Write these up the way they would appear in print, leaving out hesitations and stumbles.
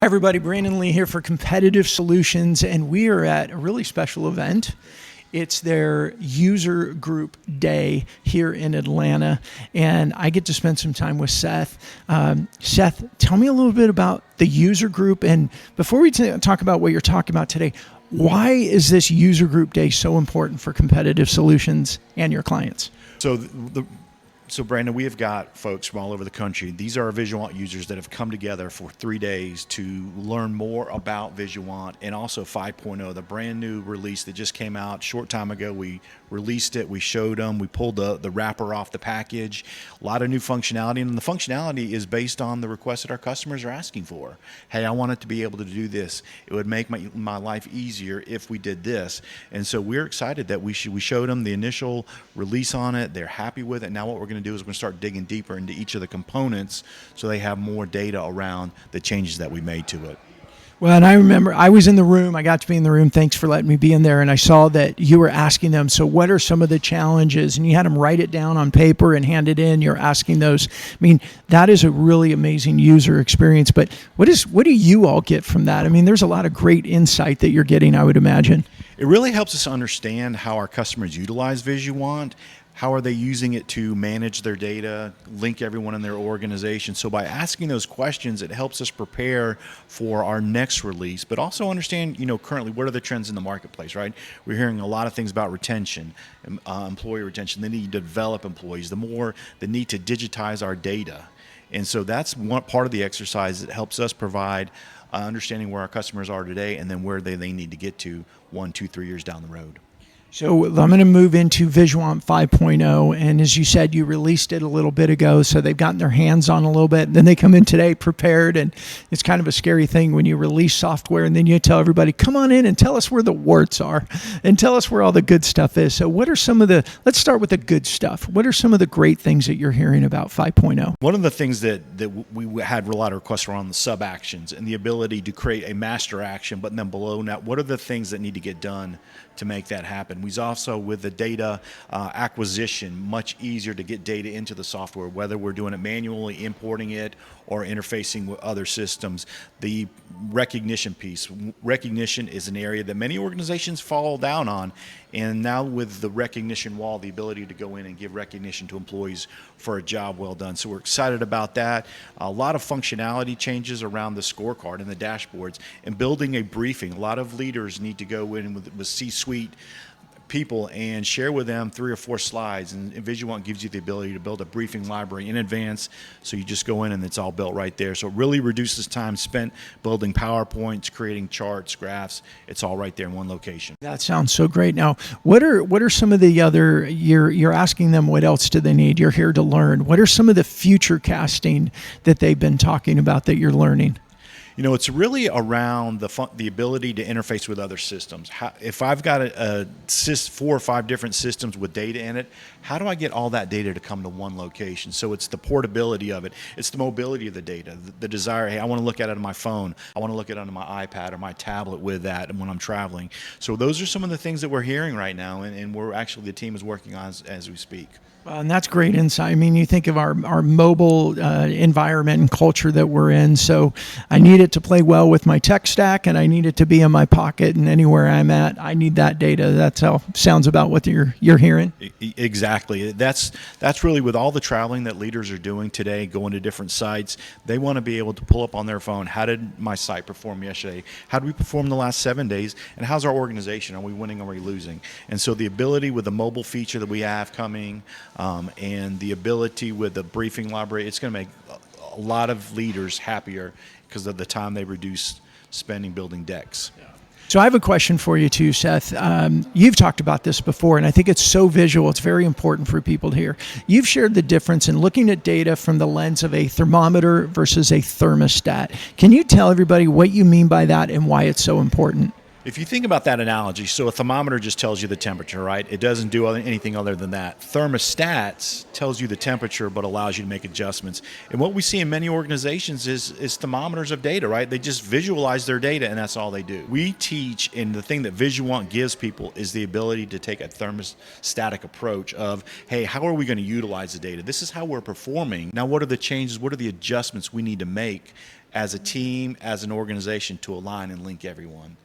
Everybody, Brandon Lee here for Competitive Solutions, and we are at a really special event. It's their user group day here in Atlanta, and I get to spend some time with Seth. Seth, tell me a little bit about the user group, and before we talk about what you're talking about today, why is this user group day so important for Competitive Solutions and your clients? So Brandon, we have got folks from all over the country. These are our Visuant users that have come together for 3 days to learn more about Visuant and also 5.0, the brand new release that just came out a short time ago. We released it, we showed them, we pulled the wrapper off the package, a lot of new functionality, and the functionality is based on the requests that our customers are asking for. Hey, I want it to be able to do this. It would make my life easier if we did this. And so we're excited that we showed them the initial release on it. They're happy with it. Now what we're going to do is we're going to start digging deeper into each of the components so they have more data around the changes that we made to it. Well, and I remember I was in the room. I got to be in the room. Thanks for letting me be in there. And I saw that you were asking them, so what are some of the challenges? And you had them write it down on paper and hand it in. You're asking those. I mean, that is a really amazing user experience. But what do you all get from that? I mean, there's a lot of great insight that you're getting, I would imagine. It really helps us understand how our customers utilize Visuant. How are they using it to manage their data, link everyone in their organization? So by asking those questions, it helps us prepare for our next release, but also understand, currently what are the trends in the marketplace, right? We're hearing a lot of things about retention, employee retention, the need to develop employees, the need to digitize our data. And so that's one part of the exercise that helps us provide understanding where our customers are today and then where they need to get to 1, 2, 3 years down the road. So I'm going to move into Visuant 5.0, and as you said, you released it a little bit ago, so they've gotten their hands on a little bit. Then they come in today prepared, and it's kind of a scary thing when you release software and then you tell everybody, come on in and tell us where the warts are and tell us where all the good stuff is. So what are let's start with the good stuff. What are some of the great things that you're hearing about 5.0? One of the things that we had a lot of requests around the sub-actions and the ability to create a master action, but then below that, what are the things that need to get done to make that happen? We also, with the data acquisition, much easier to get data into the software, whether we're doing it manually, importing it, or interfacing with other systems. The recognition piece. Recognition is an area that many organizations fall down on, and now with the recognition wall, the ability to go in and give recognition to employees for a job well done. So we're excited about that. A lot of functionality changes around the scorecard and the dashboards, and building a briefing. A lot of leaders need to go in with C-suite people and share with them 3 or 4 slides, and Visuant gives you the ability to build a briefing library in advance, so you just go in and it's all built right there. So it really reduces time spent building PowerPoints, creating charts, graphs. It's all right there in one location. That sounds so great. Now, what are some of the other, you're asking them what else do they need? You're here to learn. What are some of the future casting that they've been talking about that you're learning? It's really around the ability to interface with other systems. If I've got 4 or 5 different systems with data in it, how do I get all that data to come to one location? So it's the portability of it. It's the mobility of the data, the desire, hey, I want to look at it on my phone. I want to look at it on my iPad or my tablet with that when I'm traveling. So those are some of the things that we're hearing right now, and the team is working on as we speak. And that's great insight. I mean, you think of our mobile environment and culture that we're in. So I need it to play well with my tech stack, and I need it to be in my pocket, and anywhere I'm at, I need that data. That's how sounds about what you're hearing. Exactly. That's really with all the traveling that leaders are doing today, going to different sites. They want to be able to pull up on their phone. How did my site perform yesterday? How did we perform the last 7 days? And how's our organization? Are we winning or are we losing? And so the ability with the mobile feature that we have coming, and the ability with the briefing library, it's going to make a lot of leaders happier because of the time they reduce spending building decks. Yeah. So I have a question for you too, Seth. You've talked about this before, and I think it's so visual. It's very important for people to hear. You've shared the difference in looking at data from the lens of a thermometer versus a thermostat. Can you tell everybody what you mean by that and why it's so important? If you think about that analogy, so a thermometer just tells you the temperature, right? It doesn't do anything other than that. Thermostats tells you the temperature but allows you to make adjustments. And what we see in many organizations is thermometers of data, right? They just visualize their data and that's all they do. We teach, and the thing that Visuant gives people is the ability to take a thermostatic approach of, hey, how are we going to utilize the data? This is how we're performing. Now, what are the changes? What are the adjustments we need to make as a team, as an organization to align and link everyone?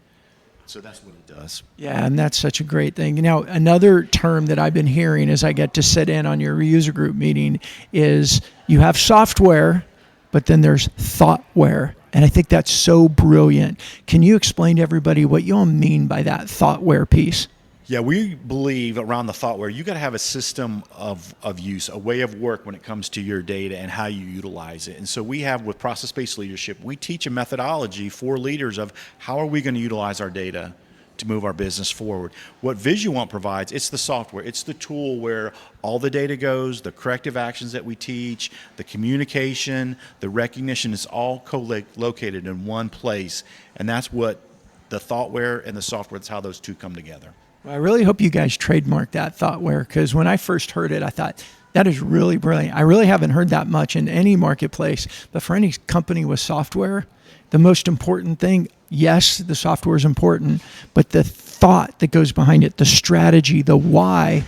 So that's what it does. Yeah, and that's such a great thing. Now, another term that I've been hearing as I get to sit in on your user group meeting is you have software, but then there's thoughtware. And I think that's so brilliant. Can you explain to everybody what you all mean by that thoughtware piece? Yeah, we believe around the thoughtware, you got to have a system of use, a way of work when it comes to your data and how you utilize it. And so we have, with process-based leadership, we teach a methodology for leaders of how are we going to utilize our data to move our business forward. What Visuant provides, it's the software, it's the tool where all the data goes, the corrective actions that we teach, the communication, the recognition is all co-located in one place. And that's what the thoughtware and the software, that's how those two come together. Well, I really hope you guys trademark that thoughtware, because when I first heard it, I thought, that is really brilliant. I really haven't heard that much in any marketplace, but for any company with software, the most important thing, yes, the software is important, but the thought that goes behind it, the strategy, the why,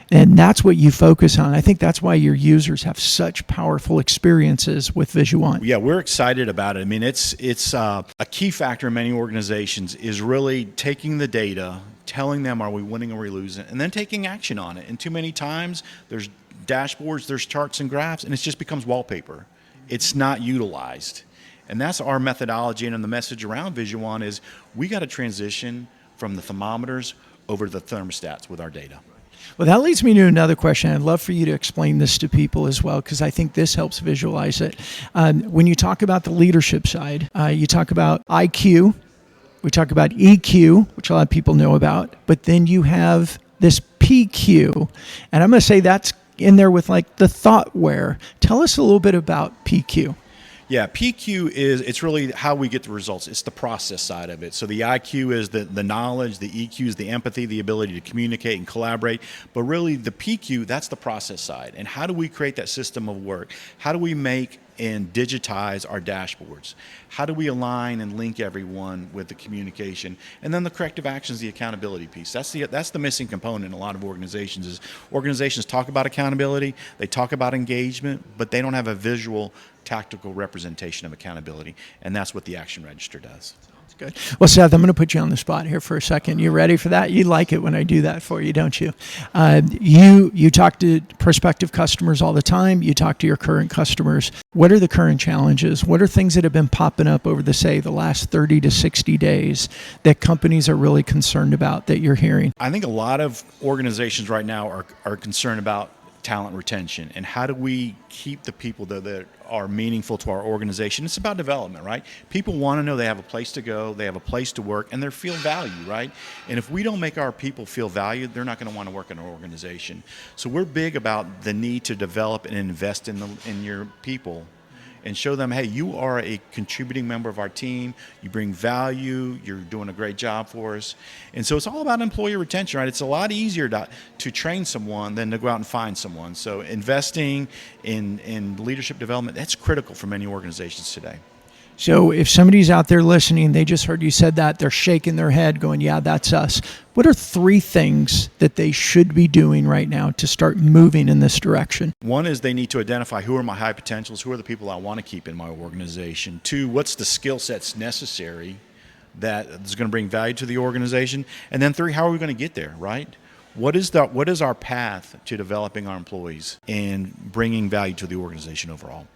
and that's what you focus on. I think that's why your users have such powerful experiences with Visuant. Yeah, we're excited about it. I mean, it's a key factor in many organizations is really taking the data, telling them are we winning or are we losing, and then taking action on it. And too many times there's dashboards, there's charts and graphs, and it just becomes wallpaper. It's not utilized. And that's our methodology, and the message around Visuant is we got to transition from the thermometers over to the thermostats with our data. Well, that leads me to another question. I'd love for you to explain this to people as well, because I think this helps visualize it. When you talk about the leadership side, you talk about IQ, we talk about EQ, which a lot of people know about, but then you have this PQ, and I'm going to say that's in there with like the thoughtware. Tell us a little bit about PQ. Yeah, PQ it's really how we get the results. It's the process side of it. So the IQ is the knowledge, the EQ is the empathy, the ability to communicate and collaborate. But really the PQ, that's the process side. And how do we create that system of work? How do we make and digitize our dashboards? How do we align and link everyone with the communication? And then the corrective actions, the accountability piece. That's the missing component in a lot of organizations is organizations talk about accountability, they talk about engagement, but they don't have a visual tactical representation of accountability, and that's what the action register does. That's good. Well, Seth, I'm going to put you on the spot here for a second. You ready for that? You like it when I do that for you, don't you? You talk to prospective customers all the time. You talk to your current customers. What are the current challenges? What are things that have been popping up over the last 30 to 60 days that companies are really concerned about that you're hearing? I think a lot of organizations right now are concerned about talent retention and how do we keep the people that are meaningful to our organization. It's about development, right? People want to know they have a place to go, they have a place to work, and they feel valued, right? And if we don't make our people feel valued, they're not going to want to work in our organization. So we're big about the need to develop and invest in your people and show them, hey, you are a contributing member of our team, you bring value, you're doing a great job for us. And so it's all about employee retention, right? It's a lot easier to train someone than to go out and find someone. So investing in leadership development, that's critical for many organizations today. So if somebody's out there listening, they just heard you said that, they're shaking their head going, yeah, that's us. What are 3 things that they should be doing right now to start moving in this direction? One is they need to identify who are my high potentials, who are the people I want to keep in my organization. 2, what's the skill sets necessary that is going to bring value to the organization? And then 3, how are we going to get there, right? What is our path to developing our employees and bringing value to the organization overall?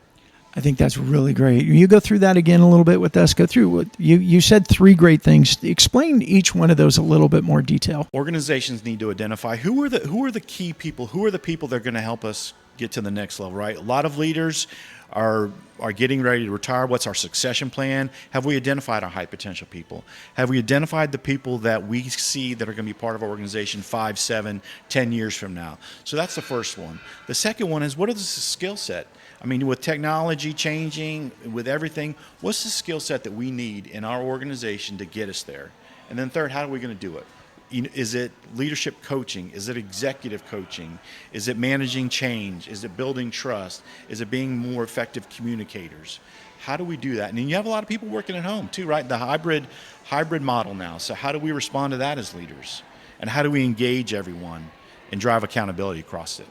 I think that's really great. You go through that again a little bit with us. Go through what you said 3 great things. Explain each one of those a little bit more detail. Organizations need to identify who are the key people, who are the people that are going to help us get to the next level, right? A lot of leaders are getting ready to retire. What's our succession plan? Have we identified our high potential people? Have we identified the people that we see that are going to be part of our organization 5, 7, 10 years from now? So that's the first one. The second one is, what is the skill set? I mean, with technology changing, with everything, what's the skill set that we need in our organization to get us there? And then third, how are we going to do it? Is it leadership coaching? Is it executive coaching? Is it managing change? Is it building trust? Is it being more effective communicators? How do we do that? And then you have a lot of people working at home too, right? The hybrid model now. So how do we respond to that as leaders? And how do we engage everyone and drive accountability across it?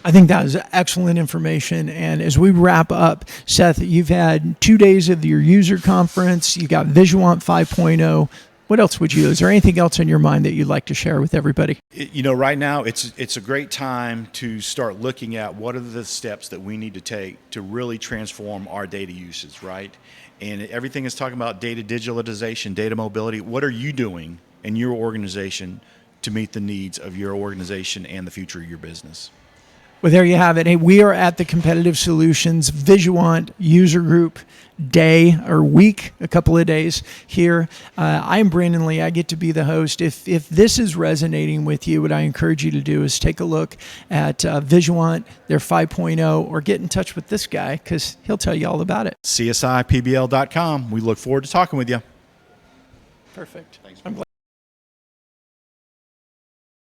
I think that was excellent information. And as we wrap up, Seth, you've had 2 days of your user conference. You got Visuant 5.0. What else is there anything else on your mind that you'd like to share with everybody? Right now it's a great time to start looking at what are the steps that we need to take to really transform our data uses, right? And everything is talking about data digitalization, data mobility. What are you doing in your organization to meet the needs of your organization and the future of your business? Well, there you have it. Hey, we are at the Competitive Solutions Visuant User Group Day or week, a couple of days here. I'm Brandon Lee. I get to be the host. If this is resonating with you, what I encourage you to do is take a look at Visuant, their 5.0, or get in touch with this guy because he'll tell you all about it. CSIPBL.com. We look forward to talking with you. Perfect. Thanks. I'm glad.